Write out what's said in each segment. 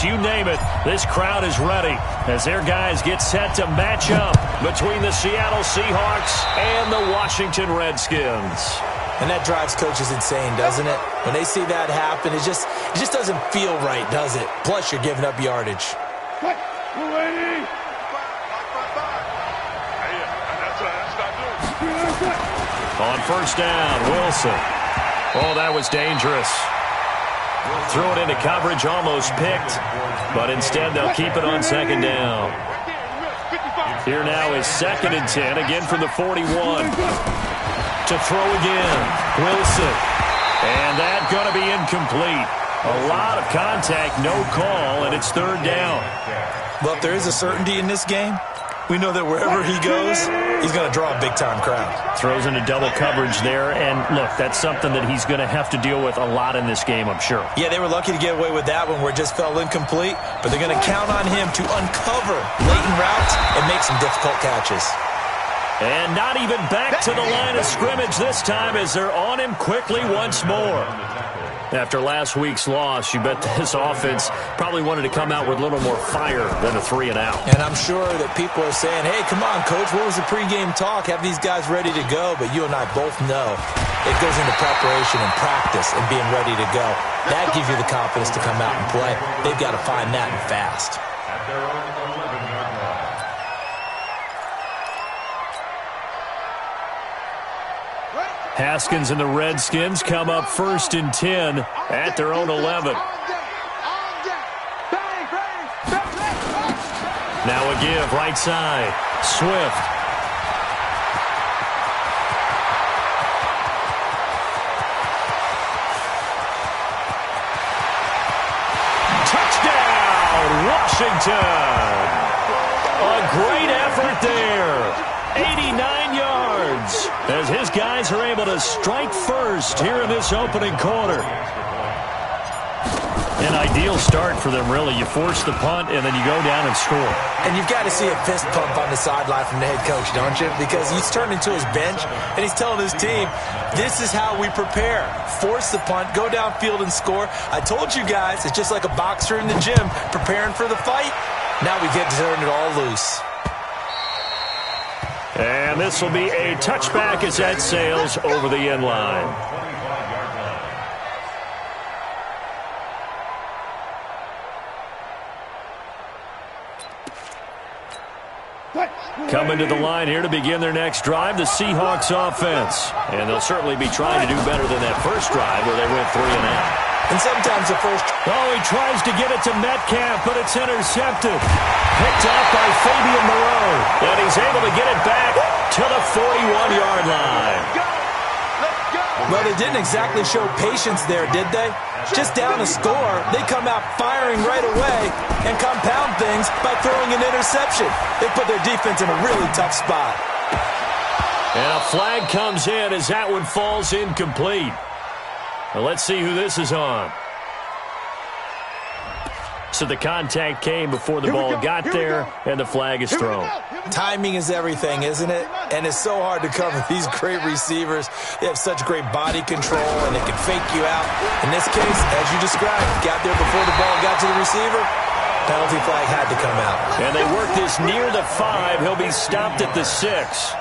Olympics, you name it, this crowd is ready as their guys get set to match up between the Seattle Seahawks and the Washington Redskins. And that drives coaches insane, doesn't it? When they see that happen, it just doesn't feel right, does it? Plus, you're giving up yardage. On first down, Wilson. Oh, that was dangerous. Threw it into coverage, almost picked, but instead they'll keep it on second down. Here now is 2nd and 10, again from the 41. To throw again, Wilson. And that going to be incomplete. A lot of contact, no call, and it's 3rd down. Well, if there is a certainty in this game, we know that wherever he goes, he's going to draw a big-time crowd. Throws into double coverage there, and look, that's something that he's going to have to deal with a lot in this game, I'm sure. Yeah, they were lucky to get away with that one where it just fell incomplete, but they're going to count on him to uncover latent routes and make some difficult catches. And not even back to the line of scrimmage this time as they're on him quickly once more. After last week's loss, you bet this offense probably wanted to come out with a little more fire than a 3-and-out. And I'm sure that people are saying, hey, come on, Coach, what was the pregame talk? Have these guys ready to go? But you and I both know it goes into preparation and practice and being ready to go. That gives you the confidence to come out and play. They've got to find that and fast. Haskins and the Redskins come up 1st and 10 at their own 11. Now a give, right side. Swift. Touchdown, Washington. A great effort there. 89 yards as his guys are able to strike first here in this opening quarter. An ideal start for them, really. You force the punt, and then you go down and score. And you've got to see a fist pump on the sideline from the head coach, don't you? Because he's turned into his bench, and he's telling his team, this is how we prepare. Force the punt, go downfield and score. I told you guys, it's just like a boxer in the gym preparing for the fight. Now we get to turn it all loose. And this will be a touchback as that sails over the end line. Coming to the line here to begin their next drive, the Seahawks offense. And they'll certainly be trying to do better than that first drive where they went 3-and-out. And sometimes the first... Oh, he tries to get it to Metcalf, but it's intercepted. Picked up by Fabian Moreau. And he's able to get it back to the 41-yard line. Well, they didn't exactly show patience there, did they? Just down a score, they come out firing right away and compound things by throwing an interception. They put their defense in a really tough spot. And a flag comes in as that one falls incomplete. Well, let's see who this is on. So the contact came before the ball got there, and the flag is thrown. Timing is everything, isn't it? And it's so hard to cover these great receivers. They have such great body control, and they can fake you out. In this case, as you described, got there before the ball got to the receiver. Penalty flag had to come out. And they work this near the 5. He'll be stopped at the 6.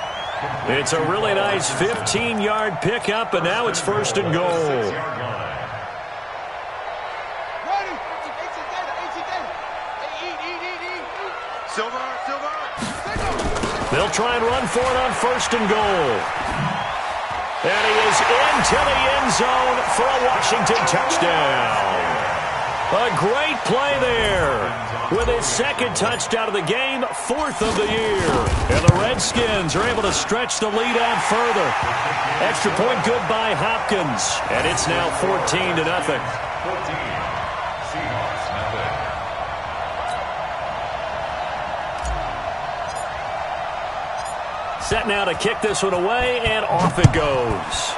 It's a really nice 15-yard pickup, and now it's 1st and goal. They'll try and run for it on 1st and goal. And he is into the end zone for a Washington touchdown. A great play there. With his 2nd touchdown of the game, 4th of the year. And the Redskins are able to stretch the lead out further. Extra point good by Hopkins. And it's now 14-0. Set now to kick this one away, and off it goes.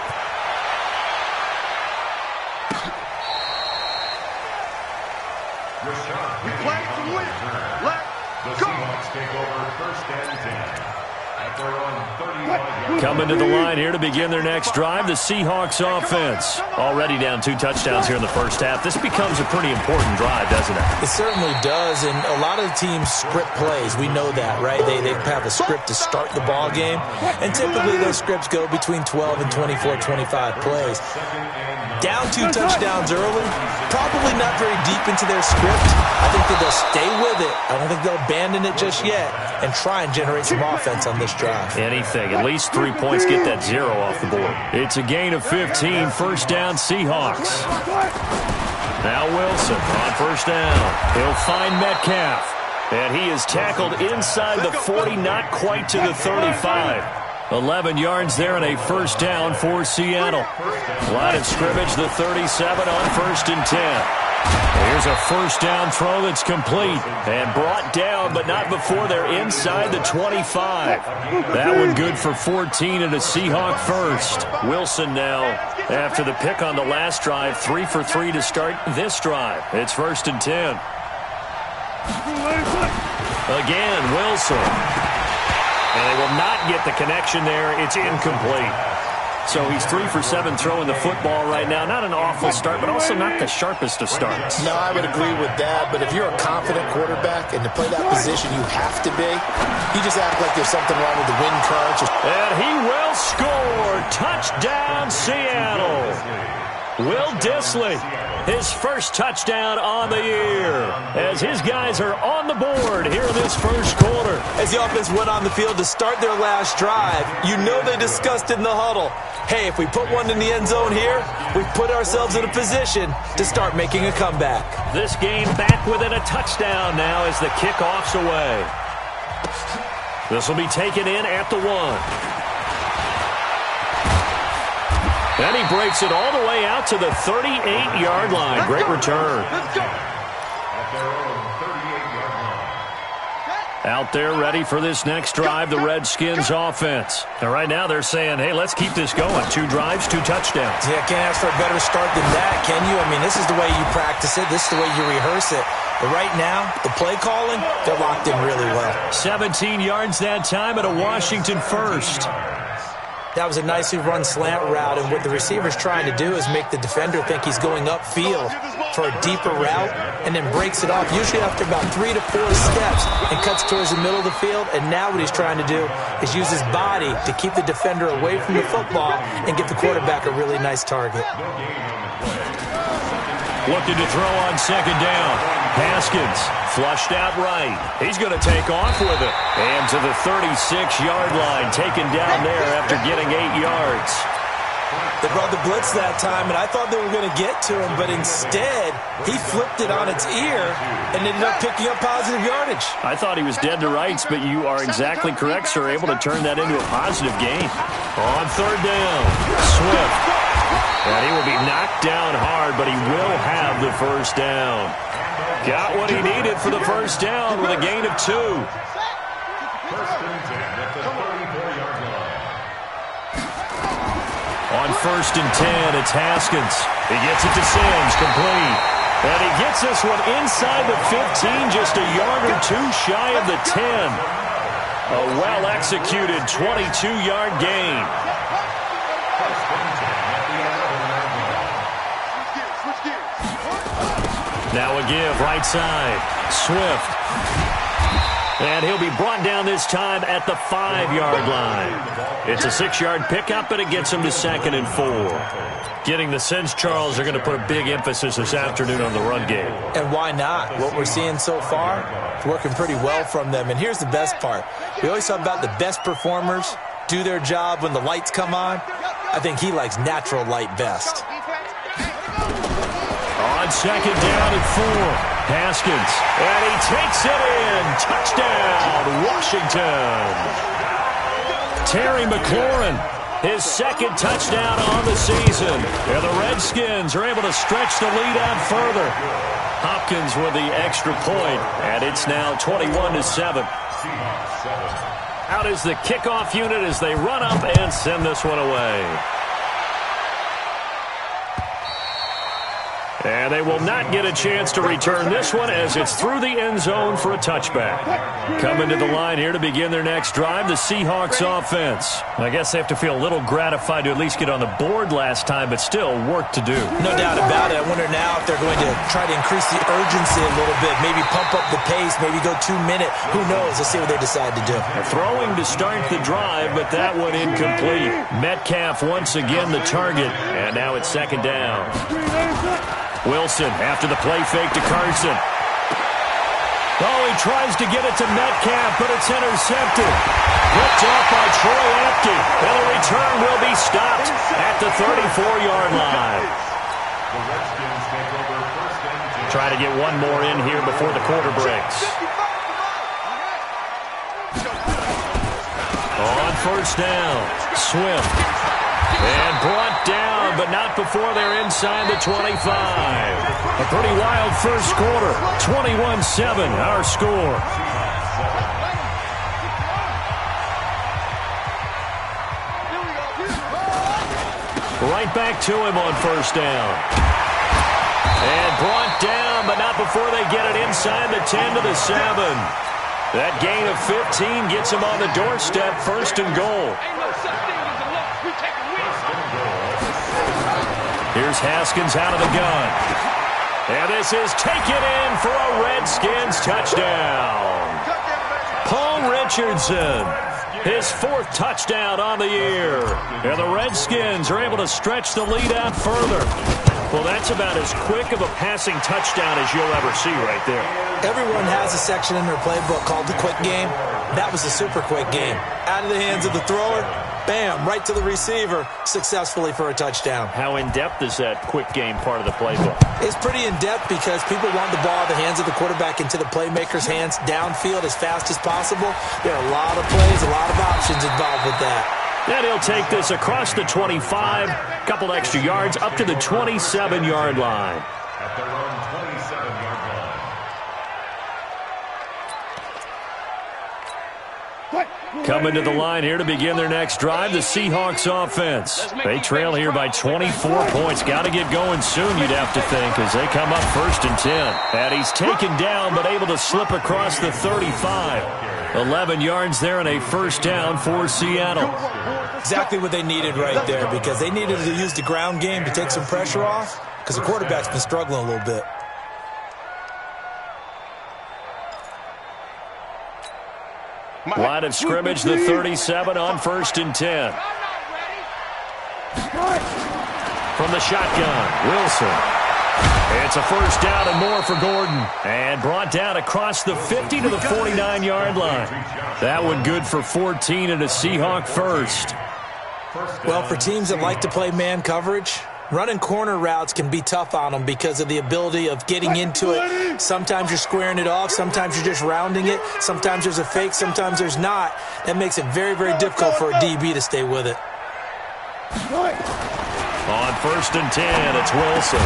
Coming to the line here to begin their next drive, the Seahawks offense. Already down 2 touchdowns here in the first half. This becomes a pretty important drive, doesn't it? It certainly does, and a lot of the teams script plays. We know that, right? They have a script to start the ball game, and typically those scripts go between 12 and 24, 25 plays. Down 2 touchdowns early, probably not very deep into their script. I think that they'll stay with it. I don't think they'll abandon it just yet and try and generate some offense on this drive. Anything. At least 3 points, get that 0 off the board. It's a gain of 15, first down Seahawks. Now Wilson on first down. He'll find Metcalf. And he is tackled inside the 40, not quite to the 35. 11 yards there and a first down for Seattle. Line of scrimmage, the 37 on first and 10. Here's a first down throw that's complete and brought down, but not before they're inside the 25. That one good for 14 and a Seahawk first. Wilson now, after the pick on the last drive, 3 for 3 to start this drive. It's first and 10. Again, Wilson. And they will not get the connection there. It's incomplete. So he's 3 for 7 throwing the football right now. Not an awful start, but also not the sharpest of starts. No, I would agree with that. But if you're a confident quarterback and to play that position, you have to be. You just act like there's something wrong with the wind currents. And he will score. Touchdown, Seattle. Will Dissly, his first touchdown on the year, as his guys are on the board here in this first quarter. As the offense went on the field to start their last drive, you know they discussed in the huddle, hey, if we put one in the end zone here, we put ourselves in a position to start making a comeback. This game back within a touchdown now as the kickoff's away. This will be taken in at the 1. And he breaks it all the way out to the 38-yard line. Great return. Out there ready for this next drive, the Redskins offense. And right now they're saying, hey, let's keep this going. 2 drives, 2 touchdowns. Yeah, can't ask for a better start than that, can you? I mean, this is the way you practice it. This is the way you rehearse it. But right now, the play calling, they're locked in really well. 17 yards that time at a Washington first. That was a nicely run slant route, and what the receiver's trying to do is make the defender think he's going upfield for a deeper route and then breaks it off, usually after about 3 to 4 steps, and cuts towards the middle of the field. And now what he's trying to do is use his body to keep the defender away from the football and give the quarterback a really nice target. Looking to throw on second down. Haskins flushed out right. He's going to take off with it. And to the 36-yard line, taken down there after getting 8 yards. They brought the blitz that time, and I thought they were going to get to him, but instead, he flipped it on its ear and ended up picking up positive yardage. I thought he was dead to rights, but you are exactly correct, sir. Able to turn that into a positive gain. On third down, Swift. And he will be knocked down hard, but he will have the first down. Got what he needed for the first down with a gain of 2. On first and 10, it's Haskins. He gets it to Sims, complete. And he gets this one inside the 15, just a yard or 2 shy of the 10. A well-executed 22-yard gain. Now a give, right side. Swift. And he'll be brought down this time at the 5-yard line. It's a 6-yard pickup, but it gets him to 2nd and 4. Getting the sense Charles are going to put a big emphasis this afternoon on the run game. And why not? What we're seeing so far is working pretty well from them. And here's the best part. We always talk about the best performers do their job when the lights come on. I think he likes natural light best. On second down and 4, Haskins. And he takes it in. Touchdown, Washington. Terry McLaurin, his 2nd touchdown on the season. And the Redskins are able to stretch the lead out further. Hopkins with the extra point, and it's now 21-7. Out is the kickoff unit as they run up and send this one away. And they will not get a chance to return this one as it's through the end zone for a touchback. Coming to the line here to begin their next drive, the Seahawks offense. I guess they have to feel a little gratified to at least get on the board last time, but still work to do. No doubt about it. I wonder now if they're going to try to increase the urgency a little bit, maybe pump up the pace, maybe go 2 minute. Who knows? Let's see what they decide to do. Throwing to start the drive, but that one incomplete. Metcalf once again the target, and now it's second down. Wilson after the play fake to Carson. Oh, he tries to get it to Metcalf, but it's intercepted. Ripped off by Troy Apke. And the return will be stopped at the 34-yard line. Try to get one more in here before the quarter breaks. On first down, Swift. And brought down, but not before they're inside the 25. A pretty wild first quarter. 21-7, our score. Right back to him on first down. And brought down, but not before they get it inside the 10 to the 7. That gain of 15 gets him on the doorstep, first and goal. Here's Haskins out of the gun. And this is taken in for a Redskins touchdown. Paul Richardson, his 4th touchdown on the year. And the Redskins are able to stretch the lead out further. Well, that's about as quick of a passing touchdown as you'll ever see right there. Everyone has a section in their playbook called the quick game. That was a super quick game. Out of the hands of the thrower, bam, right to the receiver, successfully for a touchdown. How in-depth is that quick game part of the playbook? It's pretty in-depth because people want the ball out of the hands of the quarterback into the playmaker's hands downfield as fast as possible. There are a lot of plays, a lot of options involved with that. And he'll take this across the 25, couple extra yards, up to the 27-yard line. At their own 27-yard line. Coming to the line here to begin their next drive, the Seahawks offense. They trail here by 24 points. Got to get going soon, you'd have to think, as they come up first and 10. And he's taken down, but able to slip across the 35. 11 yards there and a first down for Seattle. Exactly what they needed right there, because they needed to use the ground game to take some pressure off, because the quarterback's been struggling a little bit. Line of scrimmage, the 37 on first and 10. From the shotgun, Wilson. It's a first down and more for Gordon. And brought down across the 50 to the 49-yard line. That one good for 14 and a Seahawk first. Well, for teams that like to play man coverage, running corner routes can be tough on them because of the ability of getting into it. Sometimes you're squaring it off. Sometimes you're just rounding it. Sometimes there's a fake. Sometimes there's not. That makes it very, very difficult for a DB to stay with it. On first and 10, it's Wilson.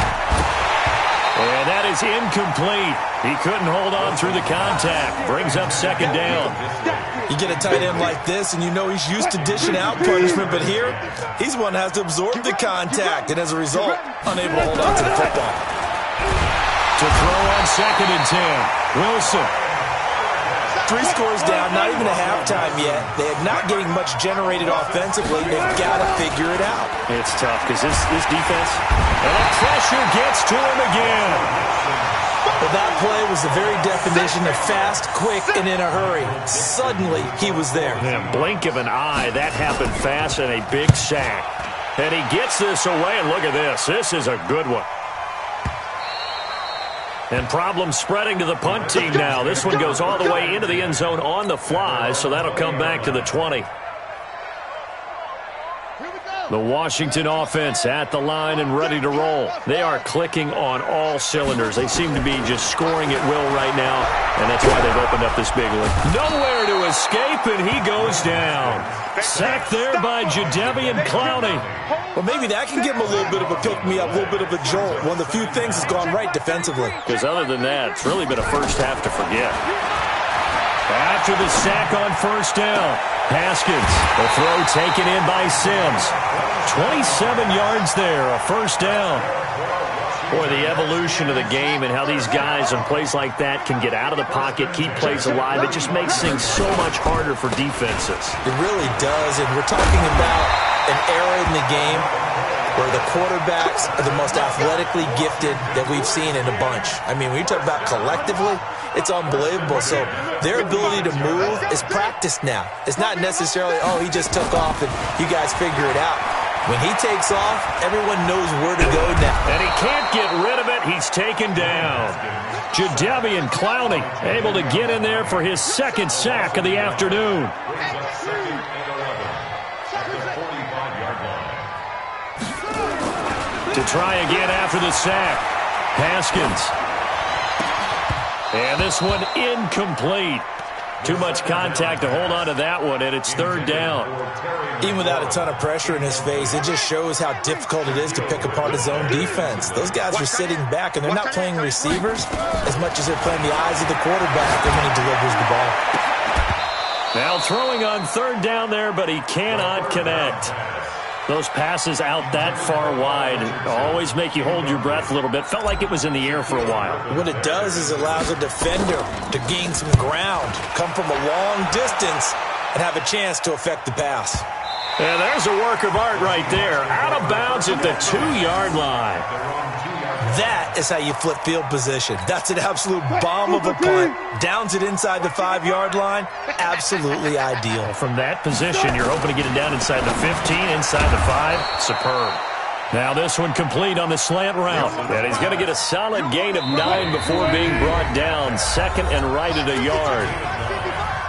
And that is incomplete. He couldn't hold on through the contact. Brings up second down. You get a tight end like this, and you know he's used to dishing out punishment, but here, he's the one that has to absorb the contact, and as a result, unable to hold on to the football. To throw on second and 10, Wilson. 3 scores down, not even a halftime yet. They are not getting much generated offensively. They've got to figure it out. It's tough because this defense, and that pressure gets to him again. Well, that play was the very definition of fast, quick, and in a hurry. Suddenly, he was there. Man, blink of an eye, that happened fast and a big sack. And he gets this away, and look at this. This is a good one. And problems spreading to the punt team now. This one goes all the way into the end zone on the fly, so that'll come back to the 20. The Washington offense at the line and ready to roll. They are clicking on all cylinders. They seem to be just scoring at will right now, and that's why they've opened up this big lead. Nowhere to escape, and he goes down. Sacked there by Jadeveon Clowney. Well, maybe that can give him a little bit of a pick-me-up, a little bit of a jolt. One of the few things that's gone right defensively. Because other than that, it's really been a first half to forget. After the sack on first down, Haskins, the throw taken in by Sims. 27 yards there, a first down. Boy, the evolution of the game and how these guys on plays like that can get out of the pocket, keep plays alive, it just makes things so much harder for defenses. It really does, and we're talking about an era in the game where the quarterbacks are the most athletically gifted that we've seen in a bunch. I mean, when you talk about collectively, it's unbelievable. So their ability to move is practiced now. It's not necessarily, oh, he just took off and you guys figure it out. When he takes off, everyone knows where to go now. And he can't get rid of it. He's taken down. Jadeveon Clowney able to get in there for his second sack of the afternoon. To try again after the sack. Haskins. And this one incomplete. Too much contact to hold on to that one, and it's third down. Even without a ton of pressure in his face, it just shows how difficult it is to pick apart his own defense. Those guys are sitting back, and they're not playing receivers as much as they're playing the eyes of the quarterback when he delivers the ball. Now throwing on third down there, but he cannot connect. Those passes out that far wide always make you hold your breath a little bit. Felt like it was in the air for a while. What it does is it allows a defender to gain some ground, come from a long distance, and have a chance to affect the pass. And there's a work of art right there. Out of bounds at the 2-yard line. That is how you flip field position. That's an absolute bomb of a punt. Downs it inside the 5-yard line. Absolutely ideal. From that position, you're hoping to get it down inside the 15, inside the 5. Superb. Now this one complete on the slant route. And he's going to get a solid gain of 9 before being brought down. Second and right at a yard.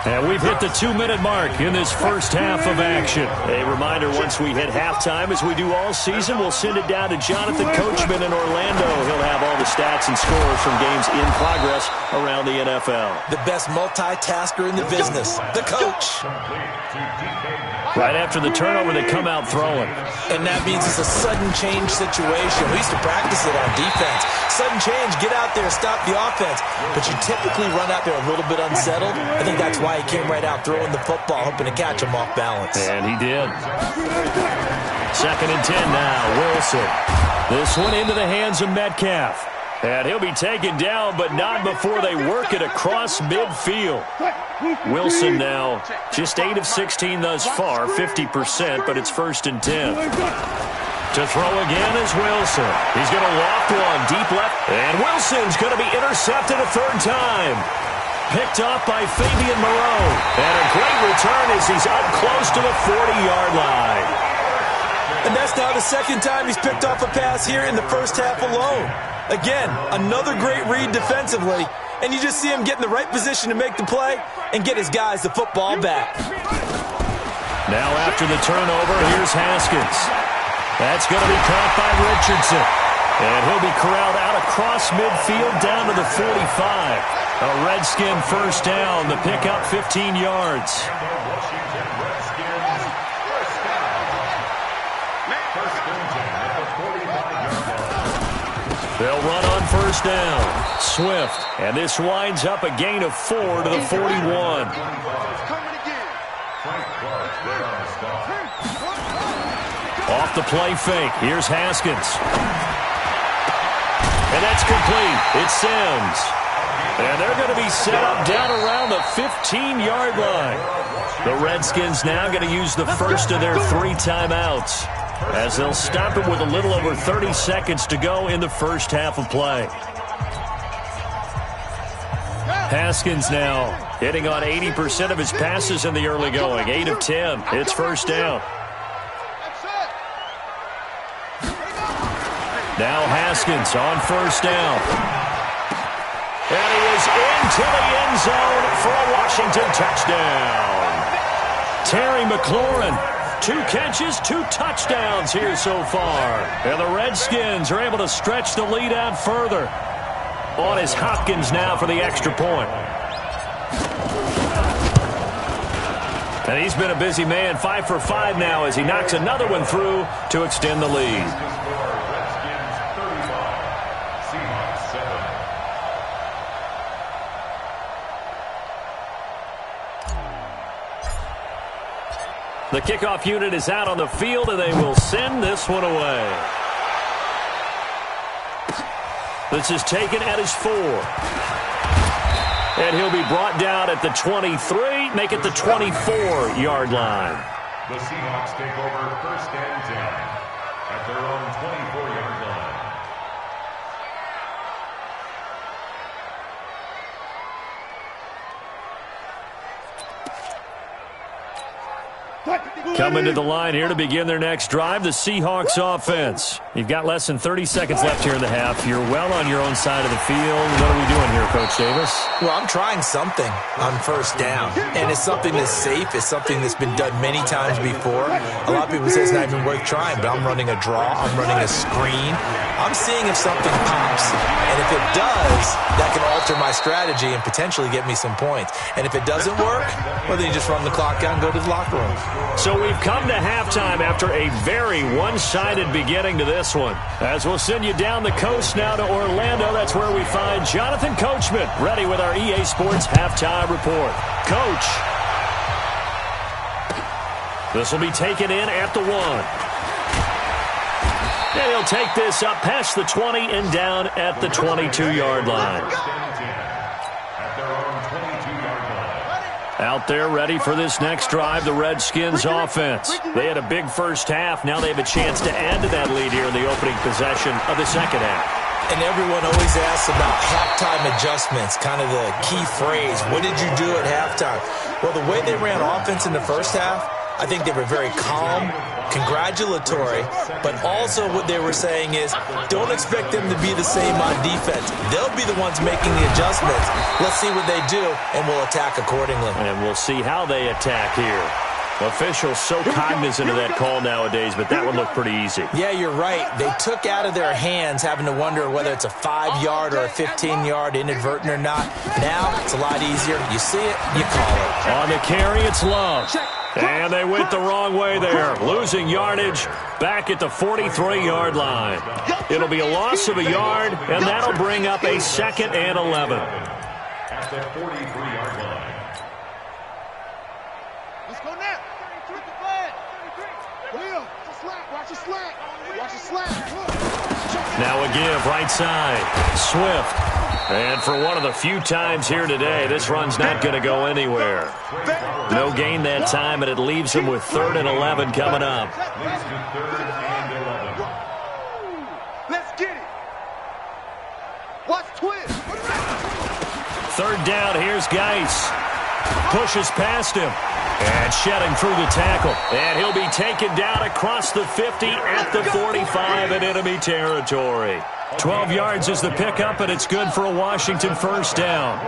And we've hit the 2-minute mark in this first half of action. A reminder, once we hit halftime, as we do all season, we'll send it down to Jonathan Coachman in Orlando. He'll have all the stats and scores from games in progress around the NFL. The best multitasker in the business, the coach. Right after the turnover, they come out throwing. And that means it's a sudden change situation. We used to practice it on defense. Sudden change, get out there, stop the offense. But you typically run out there a little bit unsettled. I think that's why he came right out throwing the football, hoping to catch him off balance. And he did. Second and 10 now, Wilson. This one into the hands of Metcalf. And he'll be taken down, but not before they work it across midfield. Wilson now just 8 of 16 thus far, 50%, but it's first and 10. To throw again is Wilson. He's going to loft one deep left, and Wilson's going to be intercepted a third time. Picked off by Fabian Moreau. And a great return as he's up close to the 40-yard line. And that's now the second time he's picked off a pass here in the first half alone. Again, another great read defensively, and you just see him get in the right position to make the play and get his guys the football back. Now after the turnover, here's Haskins. That's going to be caught by Richardson. And he'll be corralled out across midfield down to the 45. A Redskin first down, the pickup 15 yards. They'll run on first down. Swift. And this winds up a gain of 4 to the 41. Off the play fake. Here's Haskins. And that's complete. It's Sims. And they're going to be set up down around the 15-yard line. The Redskins now going to use the first of their 3 timeouts, as they'll stop it with a little over 30 seconds to go in the first half of play. Haskins now hitting on 80% of his passes in the early going. 8 of 10. It's first down. Now Haskins on first down. And he is into the end zone for a Washington touchdown. Terry McLaurin. 2 catches, 2 touchdowns here so far. And the Redskins are able to stretch the lead out further. On is Hopkins now for the extra point. And he's been a busy man, 5 for 5 now as he knocks another one through to extend the lead. The kickoff unit is out on the field, and they will send this one away. This is taken at his 4. And he'll be brought down at the 23, make it the 24-yard line. The Seahawks take over 1st and 10 at their own 24-yard line. Coming to the line here to begin their next drive, the Seahawks offense. You've got less than 30 seconds left here in the half. You're well on your own side of the field. What are we doing here, Coach Davis? Well, I'm trying something on 1st down, and it's something that's safe. It's something that's been done many times before. A lot of people say it's not even worth trying, but I'm running a draw. I'm running a screen. I'm seeing if something pops, and if it does, that can alter my strategy and potentially get me some points. And if it doesn't work, well, then you just run the clock out and go to the locker room. So we've come to halftime after a very one-sided beginning to this one. As we'll send you down the coast now to Orlando, that's where we find Jonathan Coachman, ready with our EA Sports Halftime Report. Coach. This will be taken in at the 1. And he'll take this up past the 20 and down at the 22-yard line. Out there ready for this next drive, the Redskins offense. They had a big first half. Now they have a chance to add to that lead here in the opening possession of the second half. And everyone always asks about halftime adjustments, kind of the key phrase. What did you do at halftime? Well, the way they ran offense in the first half, I think they were very calm, congratulatory, but also what they were saying is don't expect them to be the same on defense. They'll be the ones making the adjustments. Let's see what they do, and we'll attack accordingly. And we'll see how they attack here. Officials so cognizant of that call nowadays, but that one looked pretty easy. Yeah, you're right. They took out of their hands having to wonder whether it's a 5-yard or a 15-yard inadvertent or not. Now it's a lot easier. You see it, you call it. On the carry, it's Love. And they went the wrong way there, losing yardage back at the 43-yard line. It'll be a loss of a yard, and that'll bring up a 2nd and 11. At the 43-yard line. Let's go now. Watch the slant. Watch the slant. Now a give, right side. Swift. And for one of the few times here today, this run's not going to go anywhere. No gain that time, and it leaves him with 3rd and 11 coming up. Leads to 3rd and 11. Let's get it. Watch twist. 3rd down, here's Geis. Pushes past him. And shedding through the tackle. And he'll be taken down across the 50 at the 45 in enemy territory. 12 yards is the pickup, and it's good for a Washington 1st down.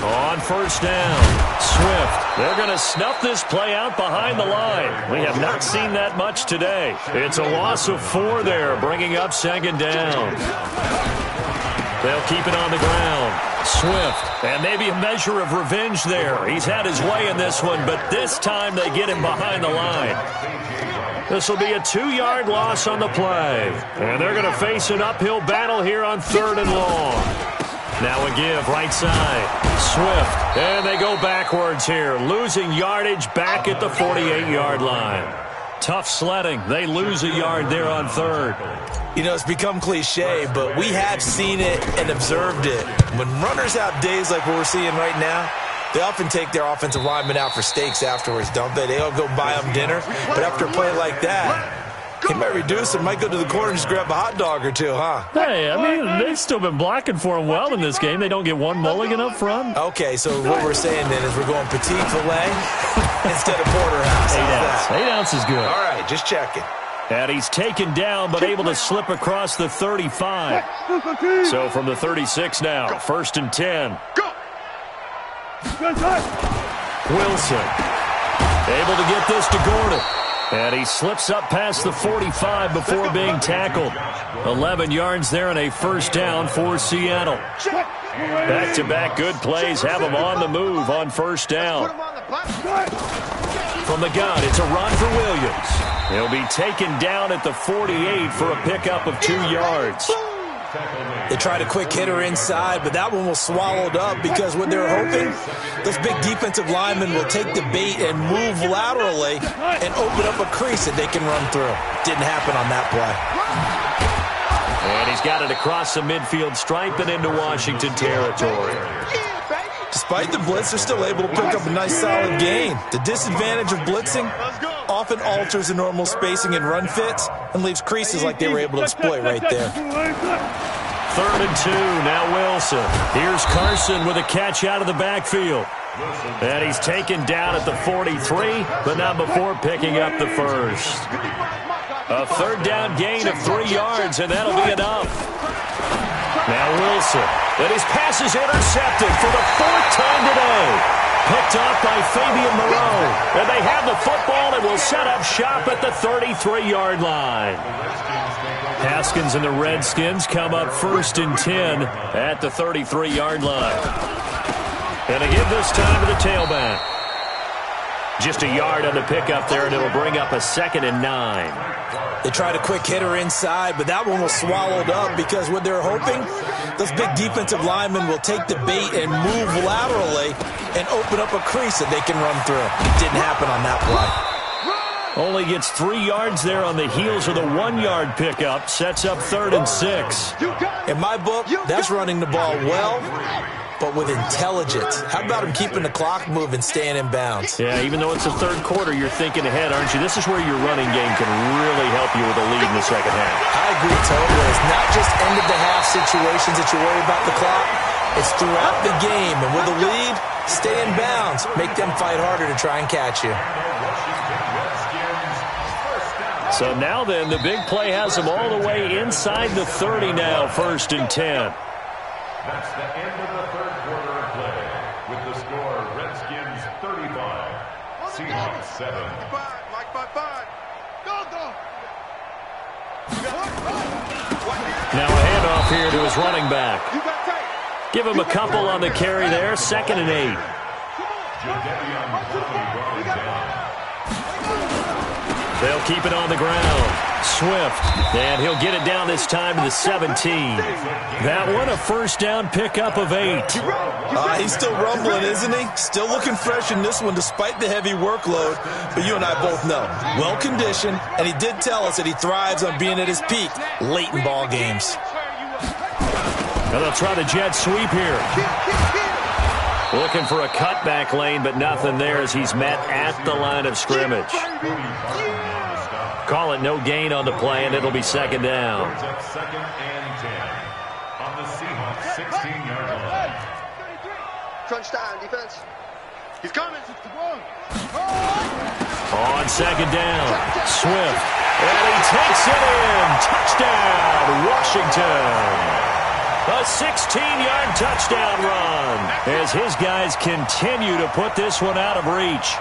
On 1st down, Swift. They're going to snuff this play out behind the line. We have not seen that much today. It's a loss of 4 there, bringing up 2nd down. They'll keep it on the ground. Swift, and maybe a measure of revenge there. He's had his way in this one, but this time they get him behind the line. This will be a 2-yard loss on the play. And they're going to face an uphill battle here on 3rd and long. Now a give, right side. Swift, and they go backwards here, losing yardage back at the 48-yard line. Tough sledding. They lose a yard there on 3rd. You know, it's become cliche, but we have seen it and observed it. When runners have days like what we're seeing right now, they often take their offensive linemen out for steaks afterwards, don't they? They all go buy them dinner. But after a play like that, he might reduce it, might go to the corner and just grab a hot dog or two, huh? Hey, I mean, they've still been blocking for him well in this game. They don't get one mulligan up front. Okay, so what we're saying then is we're going petite filet instead of porterhouse. 8 ounce. 8 ounce is good. All right, just checking. And he's taken down, but able to slip across the 35. So from the 36 now, 1st and 10. Go. Wilson able to get this to Gordon. And he slips up past the 45 before being tackled. 11 yards there and a 1st down for Seattle. Back-to-back good plays have him on the move on 1st down. From the gun, it's a run for Williams. He'll be taken down at the 48 for a pickup of 2 yards. They tried a quick hitter inside, but that one was swallowed up because what they were hoping, those big defensive linemen will take the bait and move laterally and open up a crease that they can run through. Didn't happen on that play. And he's got it across the midfield stripe and into Washington territory. Despite the blitz, they're still able to pick up a nice solid gain. The disadvantage of blitzing often alters the normal spacing and run fits and leaves creases like they were able to exploit right there. 3rd and 2, now Wilson. Here's Carson with a catch out of the backfield. And he's taken down at the 43, but not before picking up the first. A 3rd down gain of 3 yards, and that'll be enough. Now Wilson, and his pass is intercepted for the 4th time today. Picked off by Fabian Moreau. And they have the football and will set up shop at the 33-yard line. Haskins and the Redskins come up 1st and 10 at the 33-yard line. And they give this time to the tailback. Just a yard on the pickup there, and it'll bring up a 2nd and 9. They tried a quick hitter inside, but that one was swallowed up because what they're hoping, those big defensive linemen will take the bait and move laterally and open up a crease that they can run through. Didn't happen on that play. Only gets 3 yards there on the heels of the 1-yard pickup. Sets up 3rd and 6. In my book, that's running the ball well, but with intelligence. How about him keeping the clock moving, staying in bounds? Yeah, even though it's the 3rd quarter, you're thinking ahead, aren't you? This is where your running game can really help you with a lead in the 2nd half. I agree totally. It's not just end-of-the-half situations that you worry about the clock. It's throughout the game. And with a lead, stay in bounds. Make them fight harder to try and catch you. So now then, the big play has them all the way inside the 30 now, 1st and 10. That's the end of the 3rd quarter of play. With the score, Redskins 35, Seahawks 7. Mike, 5. Go. Now a handoff here to his running back. Give him a couple on the carry there, 2nd and 8. Jadeveon Clowney brought him down. They'll keep it on the ground. Swift, and he'll get it down this time to the 17. That one, a 1st down pickup of 8. He's still rumbling, isn't he? Still looking fresh in this one despite the heavy workload. But you and I both know, well-conditioned, and he did tell us that he thrives on being at his peak late in ball games. Now they'll try the jet sweep here. Looking for a cutback lane, but nothing there as he's met at the line of scrimmage. Call it no gain on the play, and it'll be 2nd down. 2nd and 10 on the Seahawks 16-yard line. Crunch time, defense. He's coming. On 2nd down, Swift, and he takes it in. Touchdown, Washington. A 16-yard touchdown run as his guys continue to put this one out of reach.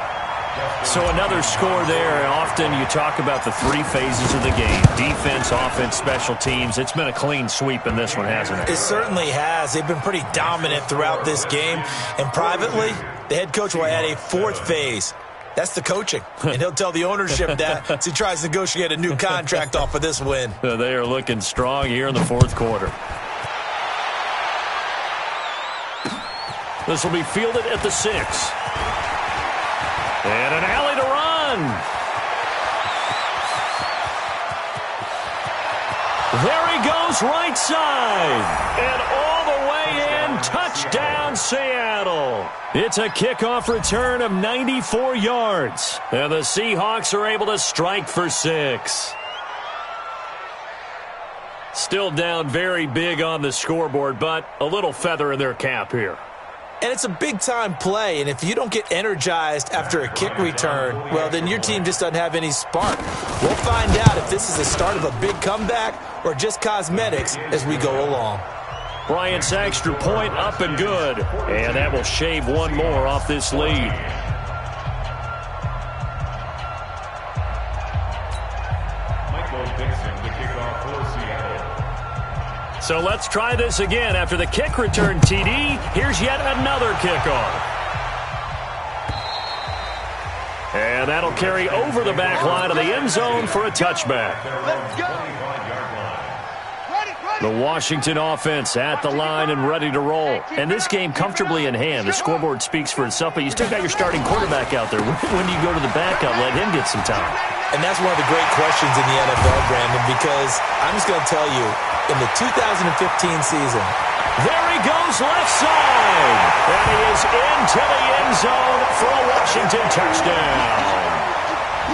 So another score there. Often you talk about the 3 phases of the game. Defense, offense, special teams. It's been a clean sweep in this one, hasn't it? It certainly has. They've been pretty dominant throughout this game. And privately, the head coach will add a 4th phase. That's the coaching. And he'll tell the ownership that as he tries to negotiate a new contract off of this win. They are looking strong here in the 4th quarter. This will be fielded at the 6. And an alley to run. There he goes, right side. And all the way in, touchdown Seattle. It's a kickoff return of 94 yards. And the Seahawks are able to strike for 6. Still down very big on the scoreboard, but a little feather in their cap here. And it's a big-time play, and if you don't get energized after a kick return, well, then your team just doesn't have any spark. We'll find out if this is the start of a big comeback or just cosmetics as we go along. Bryant's extra point up and good, and that will shave one more off this lead. So let's try this again. After the kick return TD, here's yet another kickoff. And that'll carry over the back line of the end zone for a touchback. Let's go. The Washington offense at the line and ready to roll. And this game comfortably in hand. The scoreboard speaks for itself, but you still got your starting quarterback out there. When do you go to the backup, let him get some time? And that's one of the great questions in the NFL, Brandon, because I'm just going to tell you, in the 2015 season, there he goes left side. And he is into the end zone for a Washington touchdown.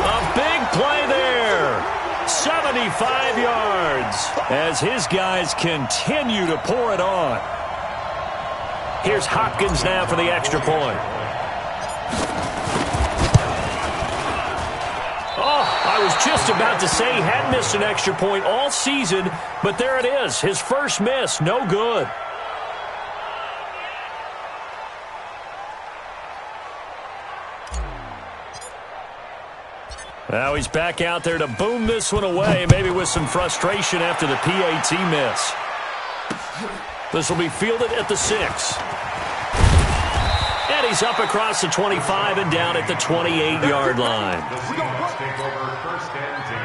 A big play there. 75 yards as his guys continue to pour it on. Here's Hopkins now for the extra point. Oh, I was just about to say he hadn't missed an extra point all season, but there it is. His first miss, no good. Now he's back out there to boom this one away, maybe with some frustration after the PAT miss. This will be fielded at the 6. And he's up across the 25 and down at the 28-yard line. The Seahawks take over 1st and 10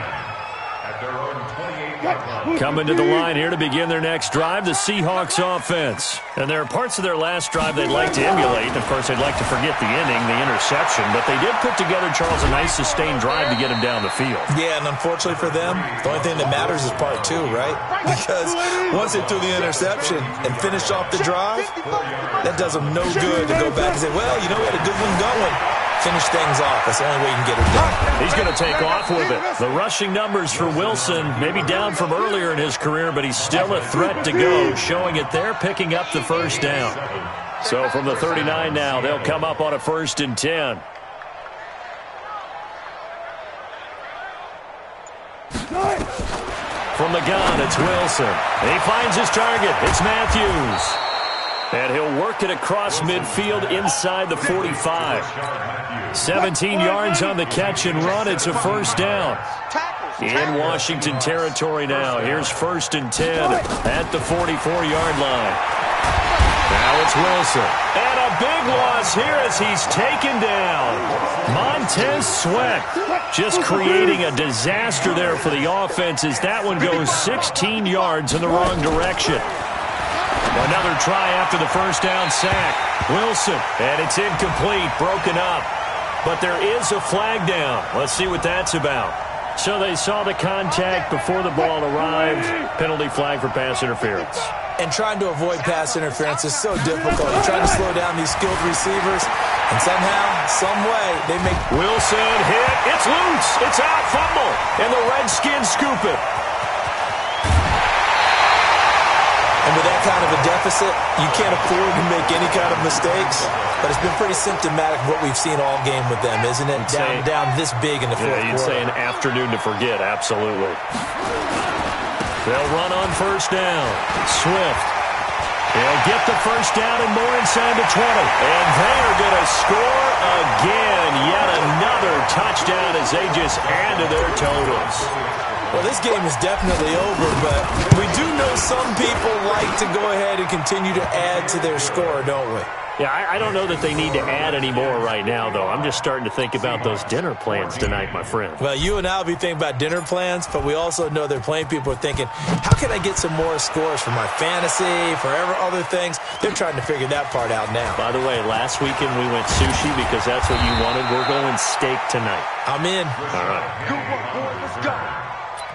at their own 28-yard line. Coming to the line here to begin their next drive, the Seahawks offense. And there are parts of their last drive they'd like to emulate. And, of course, they'd like to forget the inning, the interception. But they did put together, Charles, a nice sustained drive to get him down the field. Yeah, and unfortunately for them, the only thing that matters is part 2, right? Because once they threw the interception and finished off the drive, that does them no good to go back and say, well, you know, we had a good one going. Finish things off. That's the only way you can get it done. He's going to take off with it. The rushing numbers for Wilson, maybe down from earlier in his career, but he's still a threat to go, showing it there, picking up the first down. So from the 39 now, they'll come up on a 1st and 10. From the gun, it's Wilson. And he finds his target. It's Matthews. And he'll work it across midfield inside the 45. 17 yards on the catch and run. It's a first down. In Washington territory now. Here's 1st and 10 at the 44-yard line. Now it's Wilson. And a big loss here as he's taken down. Montez Sweat just creating a disaster there for the offense as that one goes 16 yards in the wrong direction. Another try after the first down sack. Wilson, and it's incomplete, broken up. But there is a flag down. Let's see what that's about. So they saw the contact before the ball arrived. Penalty flag for pass interference. And trying to avoid pass interference is so difficult. You're trying to slow down these skilled receivers, and somehow, some way, they make... Wilson hit. It's loose. It's out. Fumble. And the Redskins scoop it. And with that kind of a deficit, you can't afford to make any kind of mistakes. But it's been pretty symptomatic of what we've seen all game with them, isn't it? Down this big in the fourth quarter. You'd say an afternoon to forget, absolutely. They'll run on 1st down. Swift. They'll get the first down and more inside the 20. And they're going to score again. Yet another touchdown as they just add to their totals. Well, this game is definitely over, but we do know some people like to go ahead and continue to add to their score, don't we? Yeah, I don't know that they need to add any more right now, though. I'm just starting to think about those dinner plans tonight, my friend. Well, you and I will be thinking about dinner plans, but we also know they're playing people are thinking, how can I get some more scores for my fantasy, for other things? They're trying to figure that part out now. By the way, last weekend we went sushi because that's what you wanted. We're going steak tonight. I'm in. All right. Good one, boy. Let's go.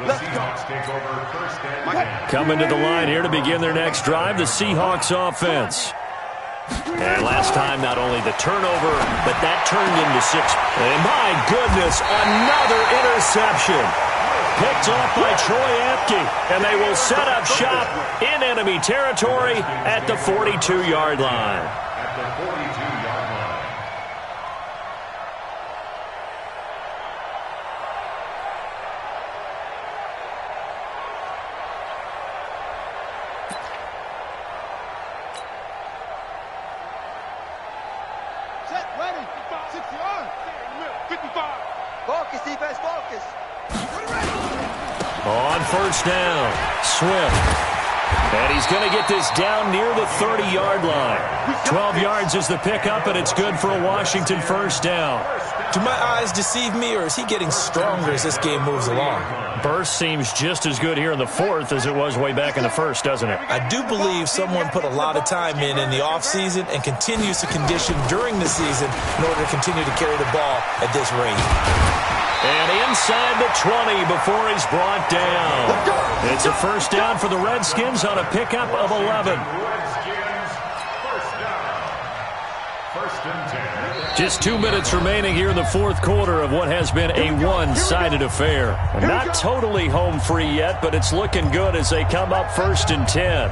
The Seahawks take over 1st and 10. Coming to the line here to begin their next drive, the Seahawks offense. And last time, not only the turnover, but that turned into 6. And my goodness, another interception. Picked off by Troy Apke. And they will set up shop in enemy territory at the 42-yard line. At the 42-yard line. Set, ready. 60-yard. 55. Focus, defense, focus. On 1st down, Swift. And he's going to get this down near the 30-yard line. 12 yards is the pickup, and it's good for a Washington first down. Do my eyes deceive me, or is he getting stronger as this game moves along? Burst seems just as good here in the fourth as it was way back in the first, doesn't it? I do believe someone put a lot of time in the offseason and continues to condition during the season in order to continue to carry the ball at this rate. And inside the 20 before he's brought down. It's a first down for the Redskins on a pickup of 11. First and 10. Just 2 minutes remaining here in the fourth quarter of what has been a one-sided affair. Not totally home free yet, but it's looking good as they come up first and 10.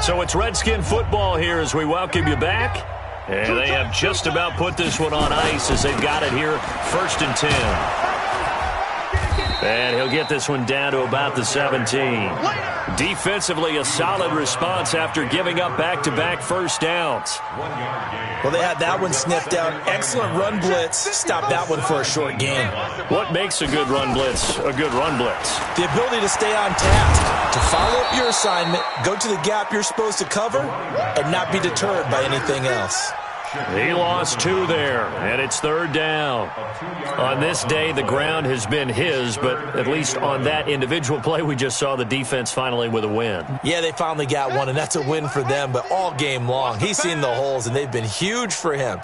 So it's Redskin football here as we welcome you back. And they have just about put this one on ice as they've got it here, first and 10. And he'll get this one down to about the 17. Defensively, a solid response after giving up back-to-back first downs. Well, they had that one sniffed out. Excellent run blitz. Stopped that one for a short gain. What makes a good run blitz a good run blitz? The ability to stay on task, to follow up your assignment, go to the gap you're supposed to cover, and not be deterred by anything else. He lost 2 there, and it's third down. On this day, the ground has been his, but at least on that individual play, we just saw the defense finally with a win. Yeah, they finally got one, and that's a win for them, but all game long, he's seen the holes, and they've been huge for him.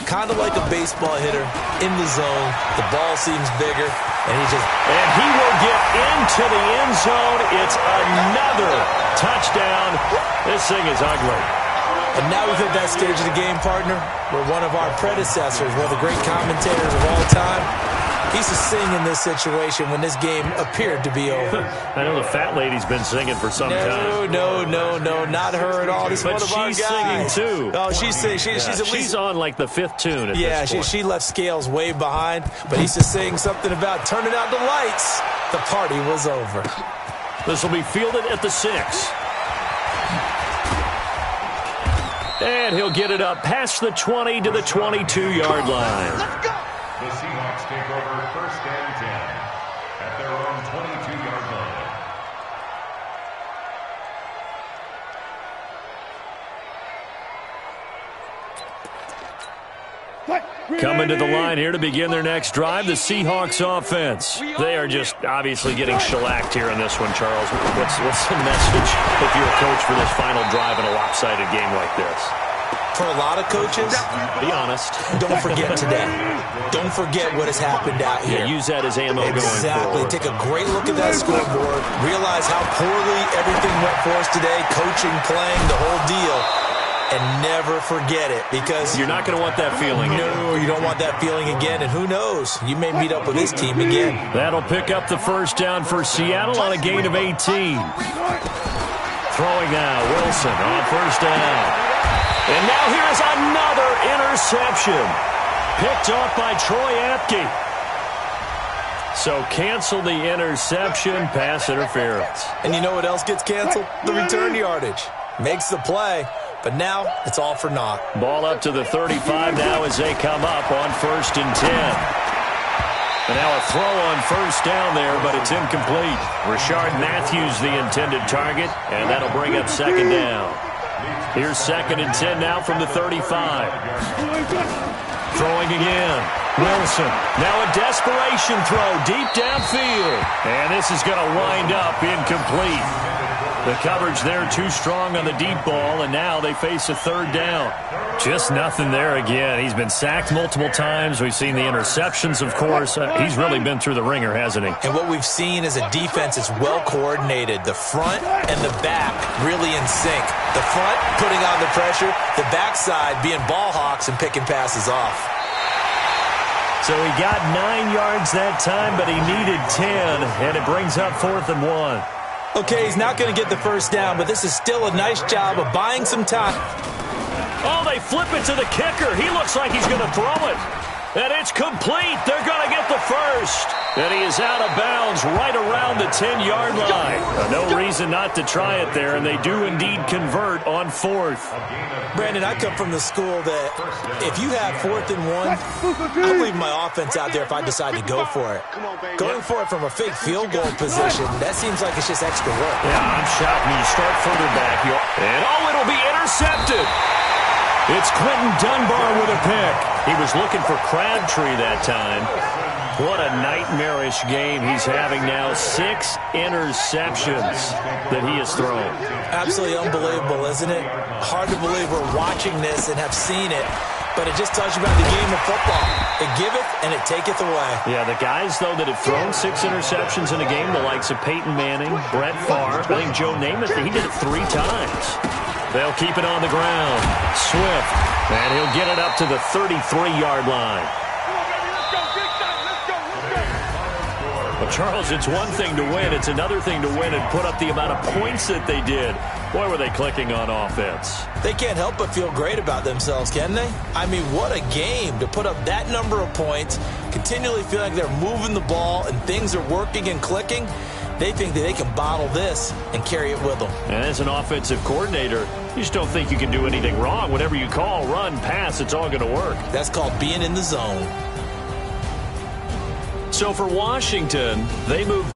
Kind of like a baseball hitter in the zone. The ball seems bigger, and he will get into the end zone. It's another touchdown. This thing is ugly. And now we've hit that stage of the game, partner, where one of our predecessors, one of the great commentators of all time, he used to sing in this situation when this game appeared to be over. I know the fat lady's been singing for some time. No, not her at all. This but is one of she's our guys. singing, too. Oh, she's singing. She's on, like, the 5th tune at this point. She left Scales way behind, but he's just saying something about turning out the lights. The party was over. This will be fielded at the 6. And he'll get it up past the 20 to the 22-yard line. The Seahawks take over first and 10 at their own 22-yard line. Coming to the line here to begin their next drive, the Seahawks offense. They are just obviously getting shellacked here in this one, Charles. What's the message if you're a coach for this final drive in a lopsided game like this? For a lot of coaches, be honest. Don't forget today. Don't forget what has happened out here. Yeah, use that as ammo going forward. Exactly. Take a great look at that scoreboard. Realize how poorly everything went for us today. Coaching, playing, the whole deal. And never forget it, because you're not going to want that feeling again. No, you don't want that feeling again, and who knows? You may meet up with this team again. That'll pick up the first down for Seattle on a gain of 18. Throwing now, Wilson on first down. And now here's another interception. Picked off by Troy Apke. So cancel the interception, pass interference. And you know what else gets canceled? The return yardage. Makes the play. But now, it's all for naught. Ball up to the 35 now as they come up on first and 10. And now a throw on first down there, but it's incomplete. Rashard Matthews the intended target, and that'll bring up second down. Here's second and 10 now from the 35. Throwing again. Wilson. Now a desperation throw deep downfield. And this is going to wind up incomplete. The coverage there too strong on the deep ball, and now they face a third down. Just nothing there again. He's been sacked multiple times. We've seen the interceptions, of course. He's really been through the ringer, hasn't he? And what we've seen is a defense that's well coordinated. The front and the back really in sync. The front putting on the pressure, the backside being ball hawks and picking passes off. So he got 9 yards that time, but he needed 10, and it brings up 4th and 1. Okay, he's not going to get the first down, but this is still a nice job of buying some time. Oh, they flip it to the kicker. He looks like he's going to throw it. And it's complete. They're going to get the first. And he is out of bounds right around the 10-yard line. No reason not to try it there, and they do indeed convert on 4th. Brandon, I come from the school that if you have 4th and 1, I'm leaving my offense out there if I decide to go for it. Going for it from a fake field goal position, that seems like it's just extra work. Yeah, I'm shocked when you start further back. And it'll be intercepted. It's Quentin Dunbar with a pick. He was looking for Crabtree that time. What a nightmarish game he's having now. 6 interceptions that he has thrown. Absolutely unbelievable, isn't it? Hard to believe we're watching this and have seen it, but it just tells you about the game of football. It giveth and it taketh away. Yeah, the guys, though, that have thrown 6 interceptions in a game, the likes of Peyton Manning, Brett Favre, I think Joe Namath, he did it 3 times. They'll keep it on the ground. Swift, and he'll get it up to the 33-yard line. Well, Charles, it's one thing to win. It's another thing to win and put up the amount of points that they did. Boy, were they clicking on offense. They can't help but feel great about themselves, can they? I mean, what a game to put up that number of points, continually feel like they're moving the ball and things are working and clicking. They think that they can bottle this and carry it with them. And as an offensive coordinator, you just don't think you can do anything wrong. Whatever you call, run, pass, it's all going to work. That's called being in the zone. So for Washington, they move